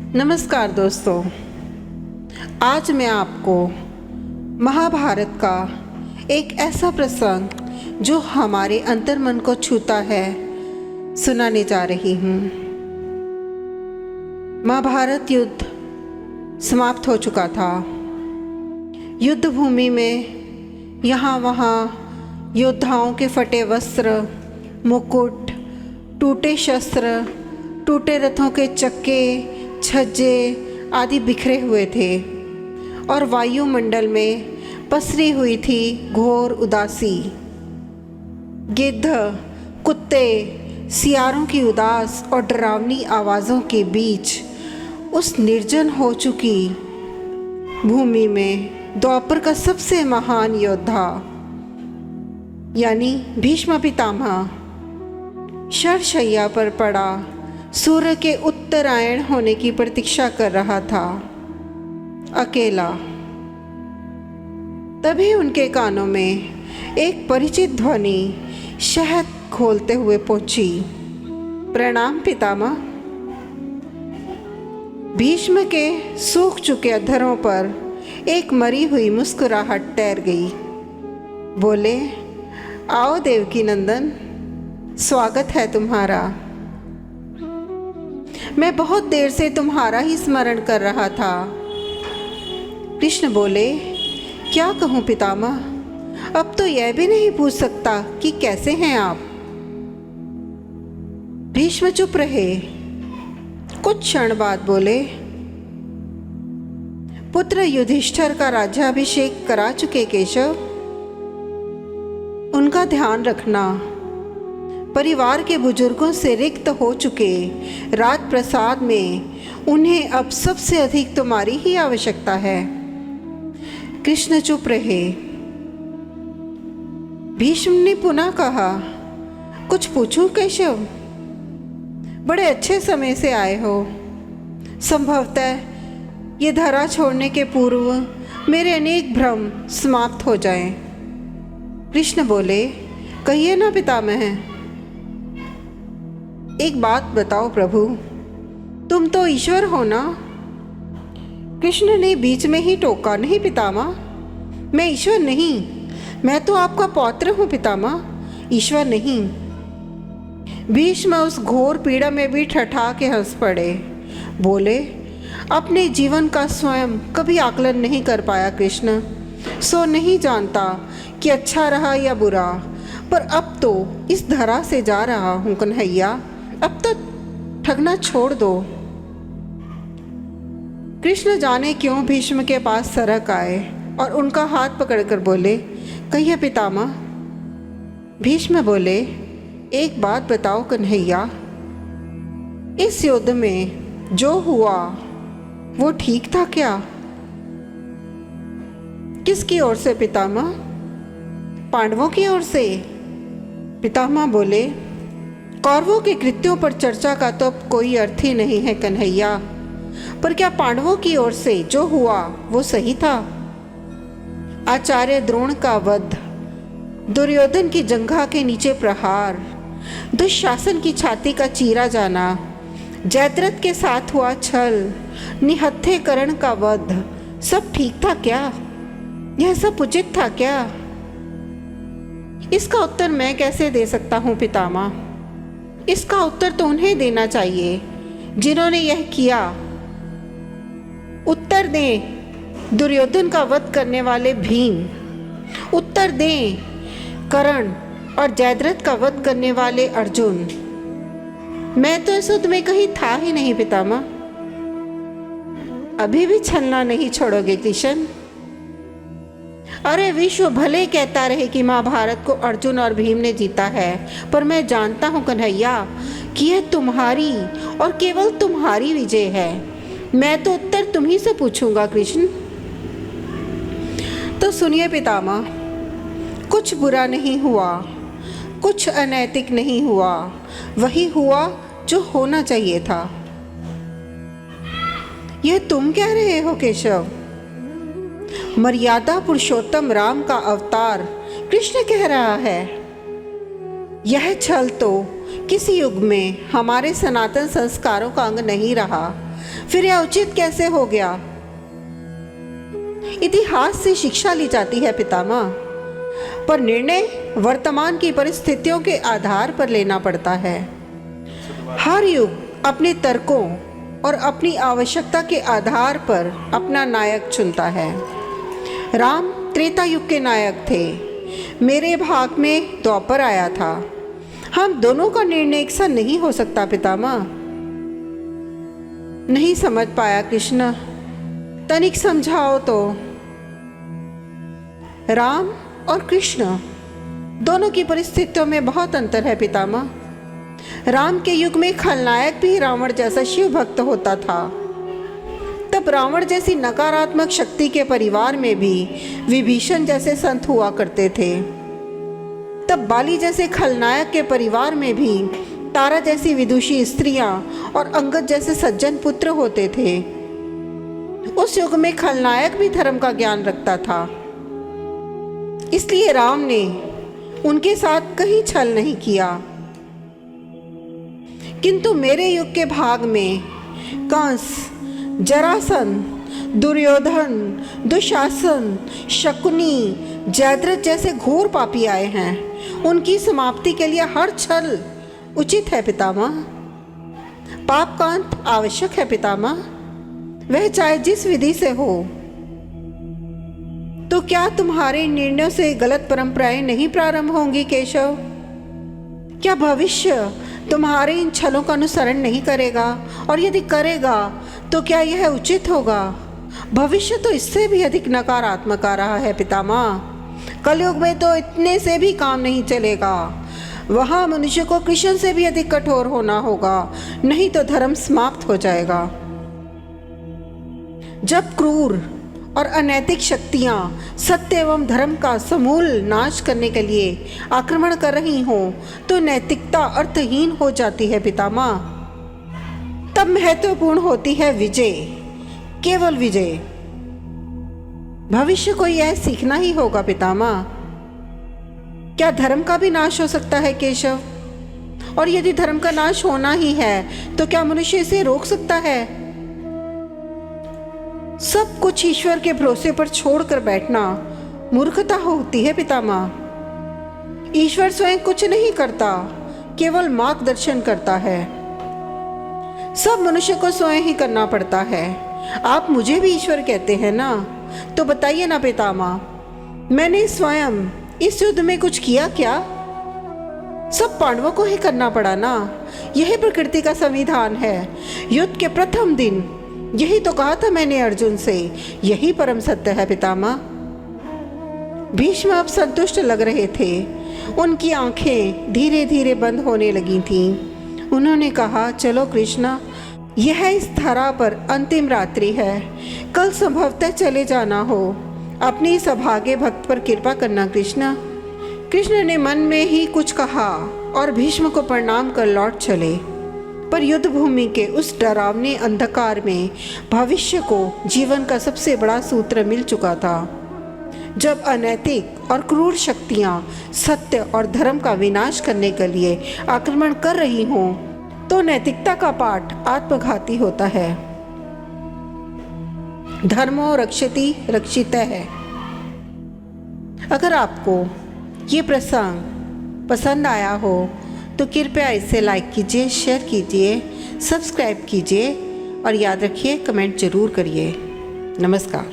नमस्कार दोस्तों, आज मैं आपको महाभारत का एक ऐसा प्रसंग जो हमारे अंतर्मन को छूता है सुनाने जा रही हूँ। महाभारत युद्ध समाप्त हो चुका था। युद्ध भूमि में यहाँ वहाँ योद्धाओं के फटे वस्त्र, मुकुट, टूटे शस्त्र, टूटे रथों के चक्के, छज्जे आदि बिखरे हुए थे और वायुमंडल में पसरी हुई थी घोर उदासी। गिद्ध, कुत्ते, सियारों की उदास और डरावनी आवाज़ों के बीच उस निर्जन हो चुकी भूमि में द्वापर का सबसे महान योद्धा यानी भीष्म पितामह शरशैया पर पड़ा सूर्य के उत्तरायण होने की प्रतीक्षा कर रहा था, अकेला। तभी उनके कानों में एक परिचित ध्वनि शहद खोलते हुए पहुंची। प्रणाम पितामह। भीष्म के सूख चुके अधरों पर एक मरी हुई मुस्कुराहट तैर गई। बोले, आओ देवकी नंदन, स्वागत है तुम्हारा। मैं बहुत देर से तुम्हारा ही स्मरण कर रहा था। कृष्ण बोले, क्या कहूँ पितामह, अब तो यह भी नहीं पूछ सकता कि कैसे हैं आप। भीष्म चुप रहे। कुछ क्षण बाद बोले, पुत्र युधिष्ठिर का राज्याभिषेक करा चुके केशव, उनका ध्यान रखना। परिवार के बुजुर्गों से रिक्त हो चुके राजप्रसाद में उन्हें अब सबसे अधिक तुम्हारी ही आवश्यकता है। कृष्ण चुप रहे। भीष्म ने पुनः कहा, कुछ पूछूं केशव? बड़े अच्छे समय से आए हो। संभवतः ये धरा छोड़ने के पूर्व मेरे अनेक भ्रम समाप्त हो जाएं। कृष्ण बोले, कहिए ना पितामह। एक बात बताओ प्रभु, तुम तो ईश्वर हो ना? कृष्ण ने बीच में ही टोका, नहीं पितामह, मैं ईश्वर नहीं, मैं तो आपका पौत्र हूँ पितामह, ईश्वर नहीं। भीष्म उस घोर पीड़ा में भी ठठा के हंस पड़े। बोले, अपने जीवन का स्वयं कभी आकलन नहीं कर पाया कृष्ण, सो नहीं जानता कि अच्छा रहा या बुरा, पर अब तो इस धरा से जा रहा हूँ कन्हैया, अब तो ठगना छोड़ दो। कृष्ण जाने क्यों भीष्म के पास सरक आए और उनका हाथ पकड़कर बोले, कहिए पितामह। भीष्म बोले, एक बात बताओ कन्हैया, इस युद्ध में जो हुआ वो ठीक था क्या? किसकी ओर से पितामह? पांडवों की ओर से। पितामह बोले, कौरवों के कृत्यों पर चर्चा का तो अब कोई अर्थ ही नहीं है कन्हैया, पर क्या पांडवों की ओर से जो हुआ वो सही था? आचार्य द्रोण का वध, दुर्योधन की जंघा के नीचे प्रहार, दुशासन की छाती का चीरा जाना, जयद्रथ के साथ हुआ छल, निहत्थे कर्ण का वध, सब ठीक था क्या? यह सब उचित था क्या? इसका उत्तर मैं कैसे दे सकता हूँ पितामह? इसका उत्तर तो उन्हें देना चाहिए जिन्होंने यह किया। उत्तर दें दुर्योधन का वध करने वाले भीम, उत्तर दें कर्ण और जयद्रथ का वध करने वाले अर्जुन। मैं तो इस युद्ध में कहीं था ही नहीं पितामह। अभी भी छलना नहीं छोड़ोगे किशन? अरे विश्व भले कहता रहे कि महाभारत को अर्जुन और भीम ने जीता है, पर मैं जानता हूँ कन्हैया कि यह तुम्हारी और केवल तुम्हारी विजय है। मैं तो उत्तर तुम्ही से पूछूंगा कृष्ण। तो सुनिए पितामह, कुछ बुरा नहीं हुआ, कुछ अनैतिक नहीं हुआ, वही हुआ जो होना चाहिए था। यह तुम कह रहे हो केशव? मर्यादा पुरुषोत्तम राम का अवतार कृष्ण कह रहा है। यह छल तो किसी युग में हमारे सनातन संस्कारों का अंग नहीं रहा, फिर यह उचित कैसे हो गया? इतिहास से शिक्षा ली जाती है पितामह, पर निर्णय वर्तमान की परिस्थितियों के आधार पर लेना पड़ता है। हर युग अपने तर्कों और अपनी आवश्यकता के आधार पर अपना नायक चुनता है। राम त्रेता युग के नायक थे, मेरे भाग में द्वापर आया था। हम दोनों का निर्णय एक सा नहीं हो सकता पितामह। नहीं समझ पाया कृष्ण, तनिक समझाओ तो। राम और कृष्ण दोनों की परिस्थितियों में बहुत अंतर है पितामह। राम के युग में खलनायक भी रावण जैसा शिव भक्त होता था। तब रावण जैसी नकारात्मक शक्ति के परिवार में भी विभीषण जैसे संत हुआ करते थे। तब बाली जैसे खलनायक के परिवार में भी तारा जैसी विदुषी स्त्रियां और अंगद जैसे सज्जन पुत्र होते थे। उस युग में खलनायक भी धर्म का ज्ञान रखता था, इसलिए राम ने उनके साथ कहीं छल नहीं किया। किंतु मेरे युग के भाग में कंस, जरासंध, दुर्योधन, दुशासन, शकुनी, जयद्रथ जैसे घोर पापी आए हैं। उनकी समाप्ति के लिए हर छल उचित है पितामह। पाप का अंत आवश्यक है पितामह, वह चाहे जिस विधि से हो। तो क्या तुम्हारे निर्णयों से गलत परंपराएं नहीं प्रारंभ होंगी केशव? क्या भविष्य तुम्हारे इन छलों का अनुसरण नहीं करेगा? और यदि करेगा तो क्या यह उचित होगा? भविष्य तो इससे भी अधिक नकारात्मक आ रहा है पितामह। कलयुग में तो इतने से भी काम नहीं चलेगा। वहाँ मनुष्य को कृष्ण से भी अधिक कठोर होना होगा, नहीं तो धर्म समाप्त हो जाएगा। जब क्रूर और अनैतिक शक्तियाँ सत्य एवं धर्म का समूल नाश करने के लिए आक्रमण कर रही हों, तो नैतिकता अर्थहीन हो जाती है पितामह। तब महत्वपूर्ण होती है विजय, केवल विजय। भविष्य को यह सीखना ही होगा पितामह। क्या धर्म का भी नाश हो सकता है केशव? और यदि धर्म का नाश होना ही है तो क्या मनुष्य इसे रोक सकता है? सब कुछ ईश्वर के भरोसे पर छोड़कर बैठना मूर्खता होती है पितामह। ईश्वर स्वयं कुछ नहीं करता, केवल मार्गदर्शन करता है। सब मनुष्य को स्वयं ही करना पड़ता है। आप मुझे भी ईश्वर कहते हैं ना, तो बताइए ना पितामह, मैंने स्वयं इस युद्ध में कुछ किया क्या? सब पांडवों को ही करना पड़ा ना। यही प्रकृति का संविधान है। युद्ध के प्रथम दिन यही तो कहा था मैंने अर्जुन से, यही परम सत्य है पितामह। भीष्म अब संतुष्ट लग रहे थे। उनकी आंखें धीरे धीरे बंद होने लगी थीं। उन्होंने कहा, चलो कृष्णा, यह इस धरा पर अंतिम रात्रि है। कल संभवतः चले जाना हो। अपनी इस अभागे भक्त पर कृपा करना कृष्णा। कृष्ण ने मन में ही कुछ कहा और भीष्म को प्रणाम कर लौट चले। पर युद्ध भूमि के उस डरावने अंधकार में भविष्य को जीवन का सबसे बड़ा सूत्र मिल चुका था। जब अनैतिक और क्रूर शक्तियां सत्य और धर्म का विनाश करने के लिए आक्रमण कर रही हों, तो नैतिकता का पाठ आत्मघाती होता है। धर्मो रक्षति रक्षितः है। अगर आपको ये प्रसंग पसंद आया हो तो कृपया इसे लाइक कीजिए, शेयर कीजिए, सब्सक्राइब कीजिए और याद रखिए कमेंट जरूर करिए। नमस्कार।